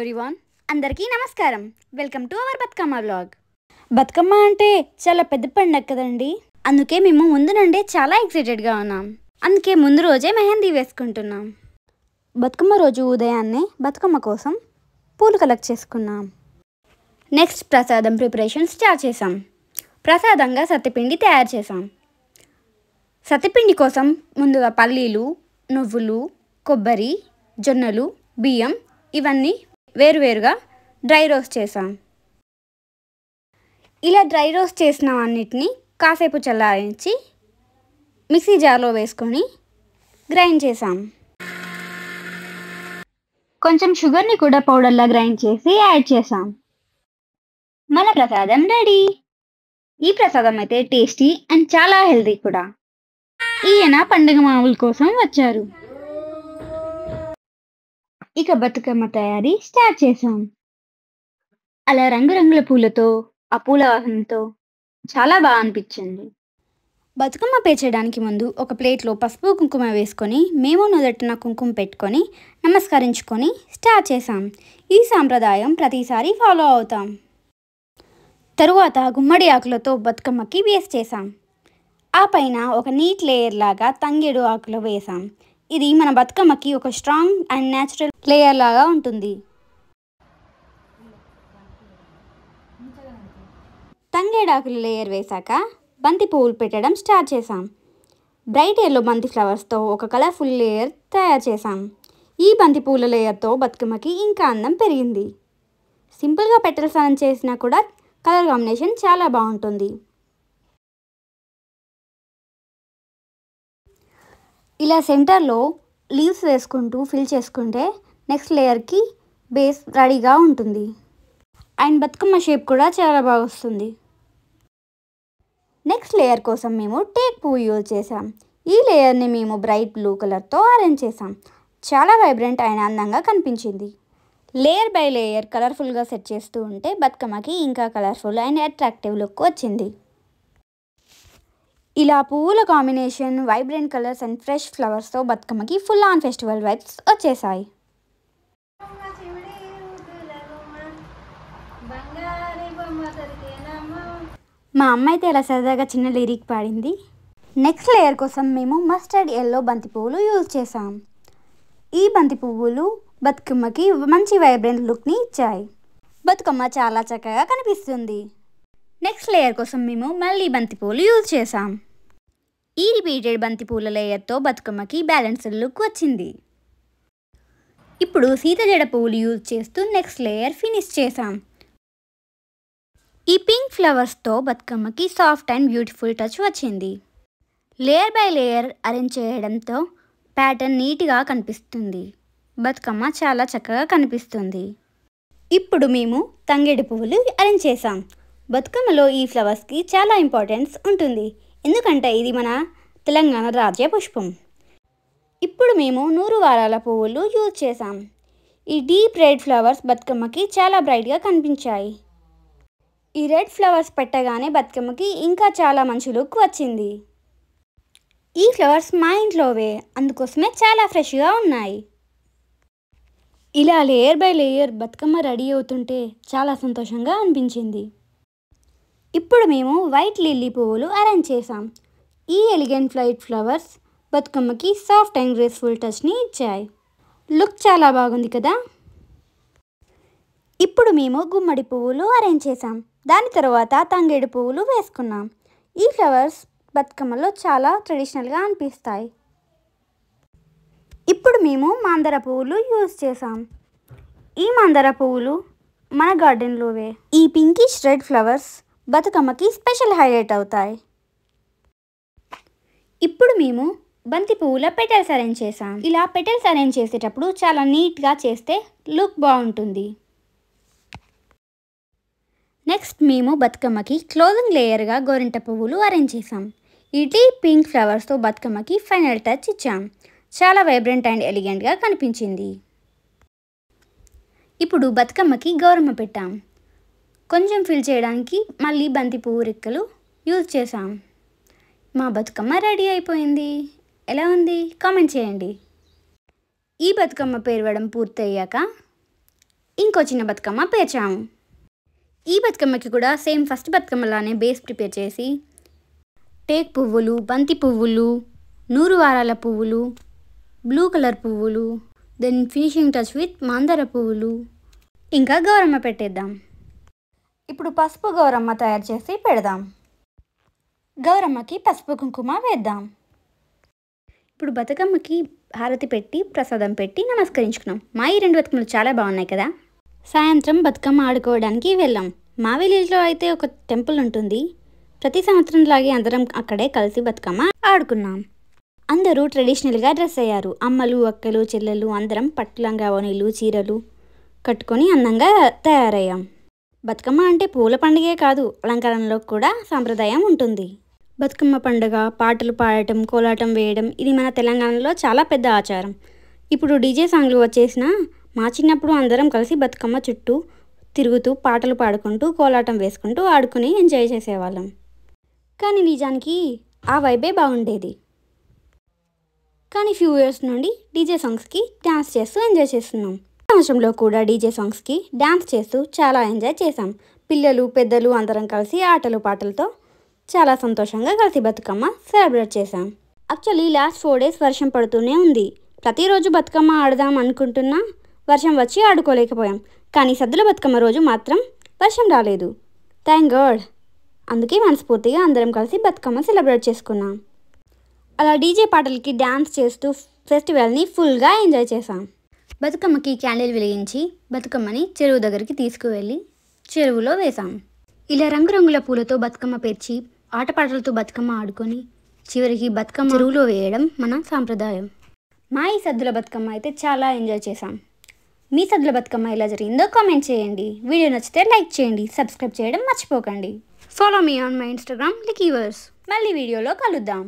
Everyone, అందరికీ నమస్కారం. Welcome to our Bathukamma vlog. Bathukamma అంటే చాలా పెద్ద పండుగ కదండి. అందుకే మేము ముందు నుండే చాలా ఎక్సైటెడ్గా ఉన్నాం. అందుకే ముందు రోజే మెహందీ వేసుకుంటున్నాం. బతుకమ్మ రోజు ఉదయాన్నే బతుకమ్మ కోసం పూలు కలెక్ట్ చేసుకున్నాం. నెక్స్ట్ ప్రసాదం ప్రిపరేషన్ స్టార్ట్ చేసాం. ప్రసాదంగా సత్తిపిండి తయారు చేసాం. సత్తిపిండి కోసం ముందుగా పల్లీలు, నువ్వులు, కొబ్బరి, జొన్నలు, బియ్యం ఇవన్నీ వేరువేరుగా డ్రై రోస్ట్ చేసాం. ఇలా డ్రై రోస్ట్ చేసిన అన్నిటిని కాసేపు చల్లారించి మిక్సీ జార్లో వేసుకొని గ్రైండ్ చేసాం. కొంచెం షుగర్ని కూడా పౌడర్లా గ్రైండ్ చేసి యాడ్ చేసాం. మన ప్రసాదం రెడీ. ఈ ప్రసాదం అయితే టేస్టీ అండ్ చాలా హెల్తీ కూడా. ఈయన పండుగ మామూలు కోసం వచ్చారు. ఇక బతుకమ్మ తయారీ స్టార్ట్ చేసాం. అలా రంగురంగుల పూలతో, ఆ పూల వాసనతో చాలా బాగా అనిపించింది. బతుకమ్మ పేర్చడానికి ముందు ఒక ప్లేట్లో పసుపు కుంకుమ వేసుకొని మేము నుదటిన కుంకుమ పెట్టుకొని నమస్కరించుకొని స్టార్ట్ చేసాం. ఈ సాంప్రదాయం ప్రతిసారి ఫాలో అవుతాం. తరువాత గుమ్మడి ఆకులతో బతుకమ్మకి బేస్ చేసాం. ఆ పైన ఒక నీట్ లేయర్ లాగా తంగేడు ఆకులు వేసాం. ఇది మన బతుకమ్మకి ఒక స్ట్రాంగ్ అండ్ న్యాచురల్ లేయర్ లాగా ఉంటుంది. తంగేడాకుల లేయర్ వేశాక బంతి పువ్వులు పెట్టడం స్టార్ట్ చేసాం. బ్రైట్ ఎల్లో బంతి ఫ్లవర్స్తో ఒక కలర్ఫుల్ లేయర్ తయారు చేసాం. ఈ బంతి పువ్వుల లేయర్తో బతుకమ్మకి ఇంకా అందం పెరిగింది. సింపుల్గా పెటల్స్ ఆన్ చేసినా కూడా కలర్ కాంబినేషన్ చాలా బాగుంటుంది. ఇలా సెంటర్లో లీవ్స్ వేసుకుంటూ ఫిల్ చేసుకుంటే నెక్స్ట్ లేయర్కి బేస్ రెడీగా ఉంటుంది. అండ్ బతుకమ్మ షేప్ కూడా చాలా బాగా వస్తుంది. నెక్స్ట్ లేయర్ కోసం మేము టేక్ పువ్వు యూజ్ చేసాం. ఈ లేయర్ని మేము బ్రైట్ బ్లూ కలర్తో అరేంజ్ చేసాం. చాలా వైబ్రెంట్ అయిన అందంగా కనిపించింది. లేయర్ బై లేయర్ కలర్ఫుల్గా సెట్ చేస్తూ ఉంటే బతుకమ్మకి ఇంకా కలర్ఫుల్ అండ్ అట్రాక్టివ్ లుక్ వచ్చింది. ఇలా పువ్వుల combination, vibrant colours and fresh ఫ్లవర్స్తో బతుకమ్మకి ఫుల్ ఆన్ ఫెస్టివల్ వైబ్స్ వచ్చేసాయి. మా అమ్మ అయితే అలా సరదాగా చిన్న లిరిక్ పాడింది. నెక్స్ట్ లేయర్ కోసం మేము మస్టర్డ్ ఎల్లో బంతి పువ్వులు యూజ్ చేసాం. ఈ బంతి పువ్వులు బతుకమ్మకి మంచి వైబ్రెంట్ లుక్ని ఇచ్చాయి. బతుకమ్మ చాలా చక్కగా కనిపిస్తుంది. నెక్స్ట్ లేయర్ కోసం మేము మళ్ళీ బంతి పువ్వులు యూజ్ చేసాం. ఈ రిపీటెడ్ బంతి పూల లేయర్తో బతుకమ్మకి బ్యాలెన్స్డ్ లుక్ వచ్చింది. ఇప్పుడు సీతజడ పువ్వులు యూజ్ చేస్తూ నెక్స్ట్ లేయర్ ఫినిష్ చేసాం. ఈ పింక్ ఫ్లవర్స్తో బతుకమ్మకి సాఫ్ట్ అండ్ బ్యూటిఫుల్ టచ్ వచ్చింది. లేయర్ బై లేయర్ అరేంజ్ చేయడంతో ప్యాటర్న్ నీట్గా కనిపిస్తుంది. బతుకమ్మ చాలా చక్కగా కనిపిస్తుంది. ఇప్పుడు మేము తంగేడు పువ్వులు అరేంజ్ చేసాం. బతుకమ్మలో ఈ ఫ్లవర్స్కి చాలా ఇంపార్టెన్స్ ఉంటుంది. ఎందుకంటే ఇది మన తెలంగాణ రాజ్య పుష్పం. ఇప్పుడు మేము 100 వారాల పువ్వులు యూజ్ చేసాం. ఈ డీప్ రెడ్ ఫ్లవర్స్ బతుకమ్మకి చాలా బ్రైట్గా కనిపించాయి. ఈ రెడ్ ఫ్లవర్స్ పెట్టగానే బతుకమ్మకి ఇంకా చాలా మంచి లుక్ వచ్చింది. ఈ ఫ్లవర్స్ మా ఇంట్లోవే, అందుకోసమే చాలా ఫ్రెష్గా ఉన్నాయి. ఇలా layer by layer Bathukamma ready అవుతుంటే చాలా సంతోషంగా అనిపించింది. ఇప్పుడు మేము వైట్ లిల్లీ పువ్వులు అరేంజ్ చేసాం. ఈ ఎలిగెంట్ వైట్ ఫ్లవర్స్ బతుకమ్మకి సాఫ్ట్ అండ్ గ్రేస్ఫుల్ టచ్ని ఇచ్చాయి. లుక్ చాలా బాగుంది కదా. ఇప్పుడు మేము గుమ్మడి పువ్వులు అరేంజ్ చేసాం. దాని తర్వాత తంగేడు పువ్వులు వేసుకున్నాం. ఈ ఫ్లవర్స్ బతుకమ్మలో చాలా ట్రెడిషనల్గా అనిపిస్తాయి. ఇప్పుడు మేము మందార పువ్వులు యూజ్ చేసాం. ఈ మందార పువ్వులు మన గార్డెన్లోవే. ఈ పింకిష్ రెడ్ ఫ్లవర్స్ బతుకమ్మకి స్పెషల్ హైలైట్ అవుతాయి. ఇప్పుడు మేము బంతి పువ్వుల పెటల్స్ అరేంజ్ చేసాం. ఇలా పెటల్స్ అరేంజ్ చేసేటప్పుడు చాలా నీట్గా చేస్తే లుక్ బాగుంటుంది. నెక్స్ట్ మేము బతుకమ్మకి క్లోజింగ్ లేయర్గా గోరింట పువ్వులు అరేంజ్ చేసాం. ఈ డీప్ పింక్ ఫ్లవర్స్తో బతుకమ్మకి ఫైనల్ టచ్ ఇచ్చాం. చాలా వైబ్రెంట్ అండ్ ఎలిగెంట్గా కనిపించింది. ఇప్పుడు బతుకమ్మకి గౌరమ్మ పెట్టాం. కొంచెం ఫిల్ చేయడానికి మళ్ళీ బంతి పువ్వు రెక్కలు యూజ్ చేసాం. మా బతుకమ్మ రెడీ అయిపోయింది. ఎలా ఉంది కామెంట్ చేయండి. ఈ బతుకమ్మ పేరవడం పూర్తయ్యాక ఇంకో చిన్న బతుకమ్మ పేర్చాము. ఈ బతుకమ్మకి కూడా సేమ్ ఫస్ట్ బతుకమ్మలానే బేస్ ప్రిపేర్ చేసి టేక్ పువ్వులు, బంతి పువ్వులు, 100 వారాల పువ్వులు, బ్లూ కలర్ పువ్వులు, దెన్ ఫినిషింగ్ టచ్ విత్ మందార పువ్వులు, ఇంకా గౌరమ్మ పెట్టేద్దాం. ఇప్పుడు పసుపు గౌరమ్మ తయారు చేసి పెడదాం. గౌరమ్మకి పసుపు కుంకుమ వేద్దాం. ఇప్పుడు బతుకమ్మకి హారతి పెట్టి ప్రసాదం పెట్టి నమస్కరించుకున్నాం. మా ఈ 2 బతుకమ్మలు చాలా బాగున్నాయి కదా. సాయంత్రం బతుకమ్మ ఆడుకోవడానికి వెళ్ళాం. మా విలేజ్లో అయితే ఒక టెంపుల్ ఉంటుంది. ప్రతి సంవత్సరంలాగే అందరం అక్కడే కలిసి బతుకమ్మ ఆడుకున్నాం. అందరూ ట్రెడిషనల్గా డ్రెస్ అయ్యారు. అమ్మలు, అక్కలు, చెల్లెలు అందరం పట్టు లంగావోణీలు, చీరలు కట్టుకొని అందంగా తయారయ్యాం. బతుకమ్మ అంటే పూల పండుగే కాదు, అలంకరణలో కూడా సాంప్రదాయం ఉంటుంది. బతుకమ్మ పండుగ, పాటలు పాడటం, కోలాటం వేయడం ఇది మన తెలంగాణలో చాలా పెద్ద ఆచారం. ఇప్పుడు డీజే సాంగ్లు వచ్చేసినా మా చిన్నప్పుడు అందరం కలిసి బతుకమ్మ చుట్టూ తిరుగుతూ పాటలు పాడుకుంటూ కోలాటం వేసుకుంటూ ఆడుకుని ఎంజాయ్ చేసేవాళ్ళం. కానీ నిజానికి ఆ వైబే బాగుండేది. కానీ ఫ్యూ ఇయర్స్ నుండి డీజే సాంగ్స్కి డ్యాన్స్ చేస్తూ ఎంజాయ్ చేస్తున్నాం. సంవత్సరంలో కూడా డీజే సాంగ్స్కి డ్యాన్స్ చేస్తూ చాలా ఎంజాయ్ చేసాం. పిల్లలు, పెద్దలు అందరం కలిసి ఆటలు పాటలతో చాలా సంతోషంగా కలిసి బతుకమ్మ సెలబ్రేట్ చేసాం. యాక్చువల్లీ లాస్ట్ 4 days వర్షం పడుతూనే ఉంది. ప్రతిరోజు బతుకమ్మ ఆడదాం అనుకుంటున్నా వర్షం వచ్చి ఆడుకోలేకపోయాం. కానీ సద్దుల బతుకమ్మ రోజు మాత్రం వర్షం రాలేదు. Thank God. అందుకే మనస్ఫూర్తిగా అందరం కలిసి బతుకమ్మ సెలబ్రేట్ చేసుకున్నాం. అలా డీజే పాటలకి డ్యాన్స్ చేస్తూ ఫెస్టివల్ని ఫుల్గా ఎంజాయ్ చేసాం. బతుకమ్మకి క్యాండిల్ వెలిగించి బతుకమ్మని చెరువు దగ్గరికి తీసుకువెళ్ళి చెరువులో వేసాం. ఇలా రంగురంగుల పూలతో బతుకమ్మ పేర్చి ఆటపాటలతో బతుకమ్మ ఆడుకొని చివరికి బతుకమ్మ చెరువులో వేయడం మన సాంప్రదాయం. మా ఈ సద్దుల బతుకమ్మ అయితే చాలా ఎంజాయ్ చేసాం. మీ సద్దుల బతుకమ్మ ఎలా జరిగిందో కామెంట్ చేయండి. వీడియో నచ్చితే లైక్ చేయండి, సబ్స్క్రైబ్ చేయడం మర్చిపోకండి. Follow me on my Instagram లికీవర్స్. మళ్ళీ వీడియోలో కలుద్దాం.